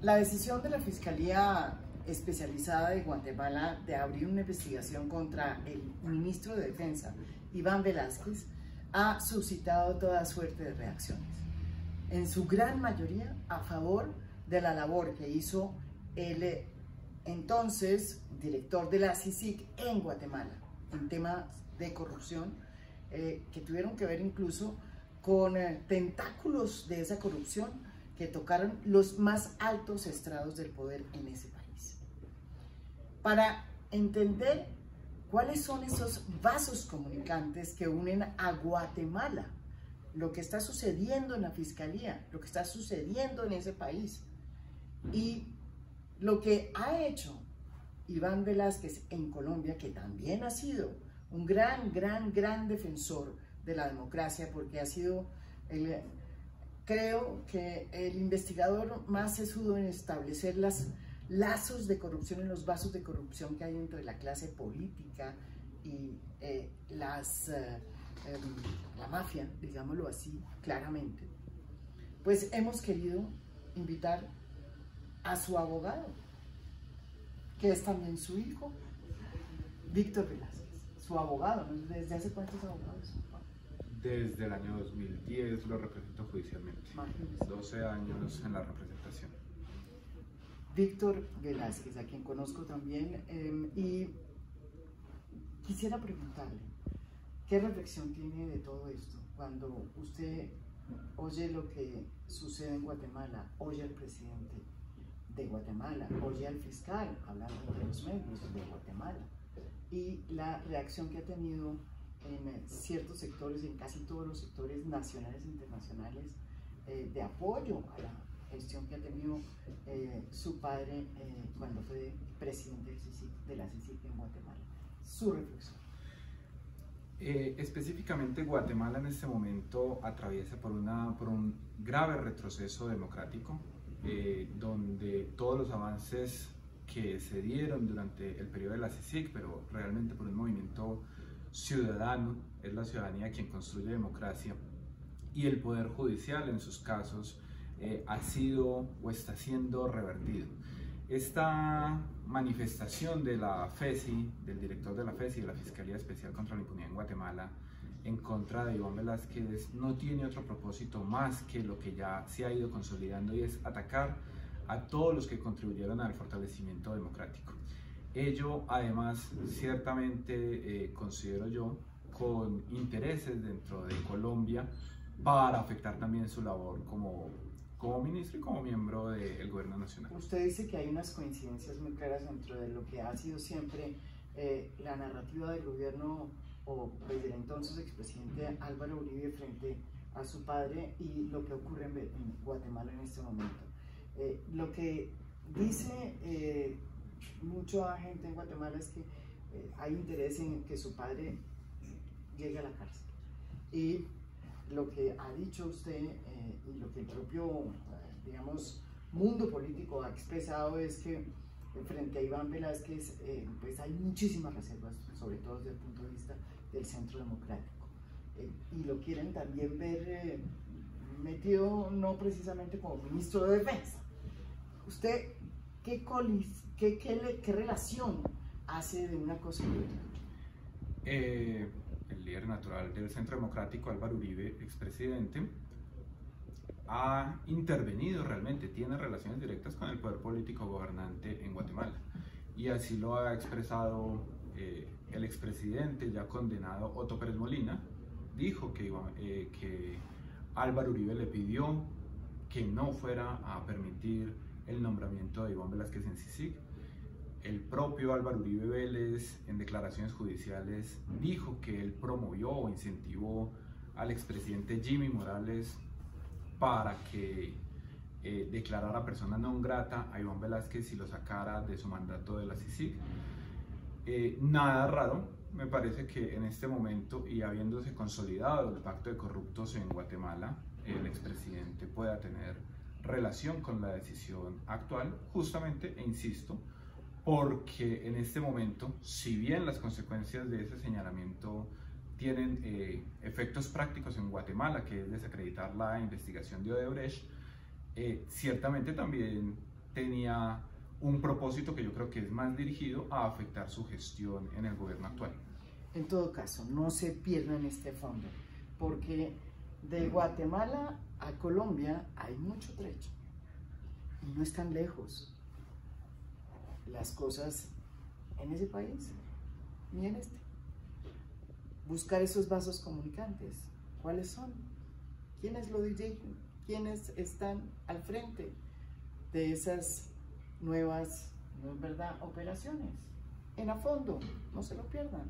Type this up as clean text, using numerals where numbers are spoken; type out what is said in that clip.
La decisión de la Fiscalía Especializada de Guatemala de abrir una investigación contra el ministro de Defensa, Iván Velásquez, ha suscitado toda suerte de reacciones, en su gran mayoría a favor de la labor que hizo el entonces director de la CICIG en Guatemala, en temas de corrupción, que tuvieron que ver incluso con tentáculos de esa corrupción que tocaron los más altos estrados del poder en ese país. Para entender cuáles son esos vasos comunicantes que unen a Guatemala, lo que está sucediendo en la Fiscalía, lo que está sucediendo en ese país y lo que ha hecho Iván Velásquez en Colombia, que también ha sido un gran defensor de la democracia, porque ha sido creo que el investigador más sesudo en establecer los lazos de corrupción, en los vasos de corrupción que hay entre la clase política y la mafia, digámoslo así, claramente. Pues hemos querido invitar a su abogado, que es también su hijo, Víctor Velásquez, su abogado. ¿Desde hace cuántos abogados? Desde el año 2010 lo represento judicialmente. Imagínese. 12 años en la representación. Víctor Velásquez, a quien conozco también, y quisiera preguntarle, ¿qué reflexión tiene de todo esto? Cuando usted oye lo que sucede en Guatemala, oye al presidente de Guatemala, oye al fiscal hablando de los medios de Guatemala, y la reacción que ha tenido en ciertos sectores, en casi todos los sectores nacionales e internacionales, de apoyo a la gestión que ha tenido su padre cuando fue presidente de la CICIG en Guatemala. Su reflexión. Específicamente Guatemala en este momento atraviesa por un grave retroceso democrático, donde todos los avances que se dieron durante el periodo de la CICIG, pero realmente por un movimiento ciudadano, es la ciudadanía quien construye democracia, y el Poder Judicial en sus casos ha sido o está siendo revertido. Esta manifestación de la FESI, del director de la FESI, de la Fiscalía Especial contra la Impunidad en Guatemala, en contra de Iván Velásquez, no tiene otro propósito más que lo que ya se ha ido consolidando, y es atacar a todos los que contribuyeron al fortalecimiento democrático. Ello, además, ciertamente considero yo, con intereses dentro de Colombia para afectar también su labor como ministro y como miembro del gobierno nacional. Usted dice que hay unas coincidencias muy claras dentro de lo que ha sido siempre la narrativa del gobierno o pues, del entonces expresidente Álvaro Uribe frente a su padre y lo que ocurre en Guatemala en este momento. Lo que dice mucha gente en Guatemala es que hay interés en que su padre llegue a la cárcel, y lo que ha dicho usted y lo que el propio, digamos, mundo político ha expresado es que frente a Iván Velásquez pues hay muchísimas reservas, sobre todo desde el punto de vista del centro democrático, y lo quieren también ver metido no precisamente como ministro de Defensa. ¿Usted qué relación hace de una cosa y otra? El líder natural del Centro Democrático, Álvaro Uribe, expresidente, ha intervenido realmente, tiene relaciones directas con el poder político gobernante en Guatemala, y así lo ha expresado el expresidente ya condenado Otto Pérez Molina. Dijo que Álvaro Uribe le pidió que no fuera a permitir el nombramiento de Iván Velásquez en CICIG. El propio Álvaro Uribe Vélez, en declaraciones judiciales, dijo que él promovió o incentivó al expresidente Jimmy Morales para que declarara persona non grata a Iván Velásquez y lo sacara de su mandato de la CICIG. Nada raro, me parece que en este momento, y habiéndose consolidado el pacto de corruptos en Guatemala, el expresidente pueda tener relación con la decisión actual, justamente, e insisto, porque en este momento, si bien las consecuencias de ese señalamiento tienen efectos prácticos en Guatemala, que es desacreditar la investigación de Odebrecht, ciertamente también tenía un propósito que yo creo que es más dirigido a afectar su gestión en el gobierno actual. En todo caso, no se pierdan este fondo, porque de Guatemala a Colombia hay mucho trecho y no están lejos las cosas en ese país ni en este. Buscar esos vasos comunicantes, ¿cuáles son? ¿Quiénes lo dirigen? ¿Quiénes están al frente de esas nuevas, ¿no es verdad?, operaciones? En a fondo, no se lo pierdan.